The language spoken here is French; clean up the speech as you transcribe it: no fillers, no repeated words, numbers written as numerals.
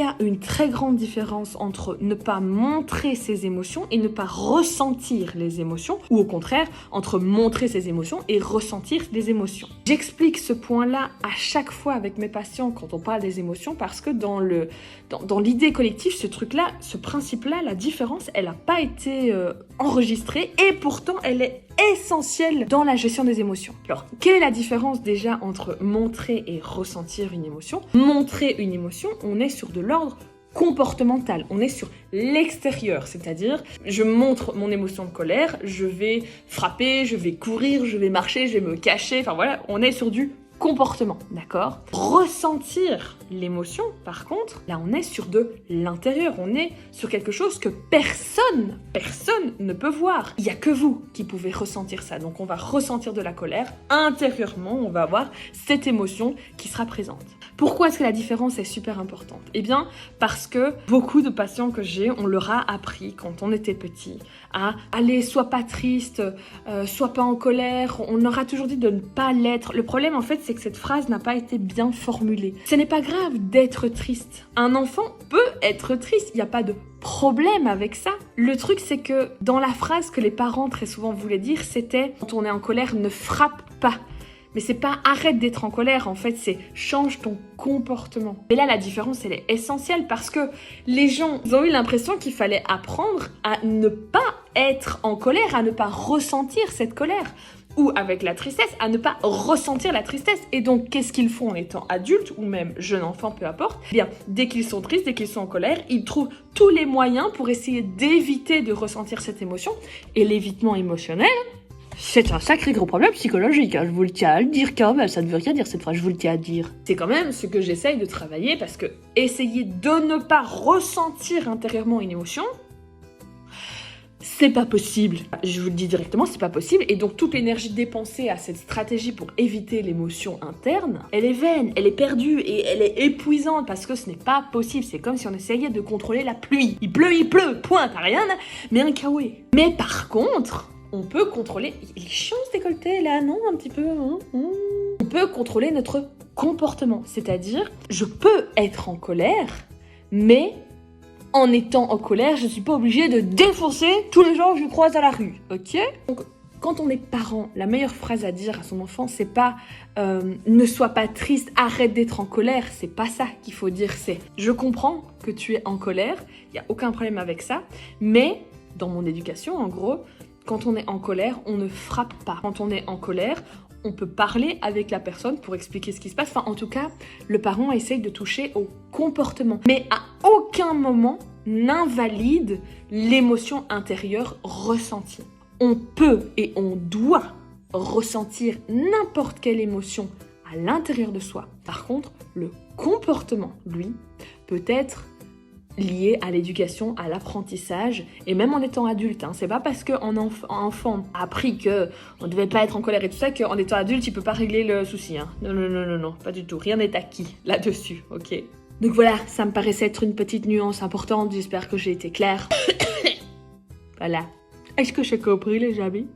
a une très grande différence entre ne pas montrer ses émotions et ne pas ressentir les émotions, ou au contraire, entre montrer ses émotions et ressentir des émotions. J'explique ce point-là à chaque fois avec mes patients quand on parle des émotions, parce que dans l'idée collective, ce truc-là, ce principe-là, la différence, elle n'a pas été enregistrée, et pourtant elle est essentielle dans la gestion des émotions. Alors, quelle est la différence déjà entre montrer et ressentir une émotion? Montrer une émotion, on est sur de l'ordre comportemental, on est sur l'extérieur, c'est-à-dire je montre mon émotion de colère, je vais frapper, je vais courir, je vais marcher, je vais me cacher, enfin voilà, on est sur du comportement, d'accord? Ressentir l'émotion, par contre, là on est sur de l'intérieur, on est sur quelque chose que personne ne peut voir. Il n'y a que vous qui pouvez ressentir ça, donc on va ressentir de la colère, intérieurement on va avoir cette émotion qui sera présente. Pourquoi est-ce que la différence est super importante? Eh bien, parce que beaucoup de patients que j'ai, on leur a appris quand on était petit à aller soit pas triste, soit pas en colère. On leur a toujours dit de ne pas l'être. Le problème, en fait, c'est que cette phrase n'a pas été bien formulée. Ce n'est pas grave d'être triste. Un enfant peut être triste, il n'y a pas de problème avec ça. Le truc, c'est que dans la phrase que les parents très souvent voulaient dire, c'était « quand on est en colère, ne frappe pas ». Mais c'est pas arrête d'être en colère, en fait, c'est change ton comportement. Et là, la différence, elle est essentielle parce que les gens ont eu l'impression qu'il fallait apprendre à ne pas être en colère, à ne pas ressentir cette colère. Ou avec la tristesse, à ne pas ressentir la tristesse. Et donc, qu'est-ce qu'ils font en étant adultes, ou même jeunes enfants, peu importe? Eh bien, dès qu'ils sont tristes, dès qu'ils sont en colère, ils trouvent tous les moyens pour essayer d'éviter de ressentir cette émotion. Et l'évitement émotionnel, c'est un sacré gros problème psychologique, hein. Je vous le tiens à le dire quand même, ça ne veut rien dire cette phrase, je vous le tiens à dire. C'est quand même ce que j'essaye de travailler parce que essayer de ne pas ressentir intérieurement une émotion, c'est pas possible. Je vous le dis directement, c'est pas possible. Et donc toute l'énergie dépensée à cette stratégie pour éviter l'émotion interne, elle est vaine, elle est perdue et elle est épuisante parce que ce n'est pas possible. C'est comme si on essayait de contrôler la pluie. Il pleut, point, t'as rien, mais un kawaii. Mais par contre, on peut contrôler... Il est chiant ce décolleté là, non? Un petit peu, hein? On peut contrôler notre comportement. C'est-à-dire, je peux être en colère, mais en étant en colère, je ne suis pas obligée de défoncer tous les gens que je croise à la rue. Ok? Donc, quand on est parent, la meilleure phrase à dire à son enfant, c'est pas ne sois pas triste, arrête d'être en colère. C'est pas ça qu'il faut dire, c'est je comprends que tu es en colère, il n'y a aucun problème avec ça, mais dans mon éducation, en gros, quand on est en colère, on ne frappe pas. Quand on est en colère, on peut parler avec la personne pour expliquer ce qui se passe. Enfin, en tout cas, le parent essaye de toucher au comportement. Mais à aucun moment n'invalide l'émotion intérieure ressentie. On peut et on doit ressentir n'importe quelle émotion à l'intérieur de soi. Par contre, le comportement, lui, peut être lié à l'éducation, à l'apprentissage, et même en étant adulte. C'est pas parce qu'un enfant a appris qu'on ne devait pas être en colère et tout ça, qu'en étant adulte, il peut pas régler le souci. Non, pas du tout. Rien n'est acquis là-dessus, ok? Donc voilà, ça me paraissait être une petite nuance importante. J'espère que j'ai été claire. Voilà. Est-ce que j'ai compris, les amis?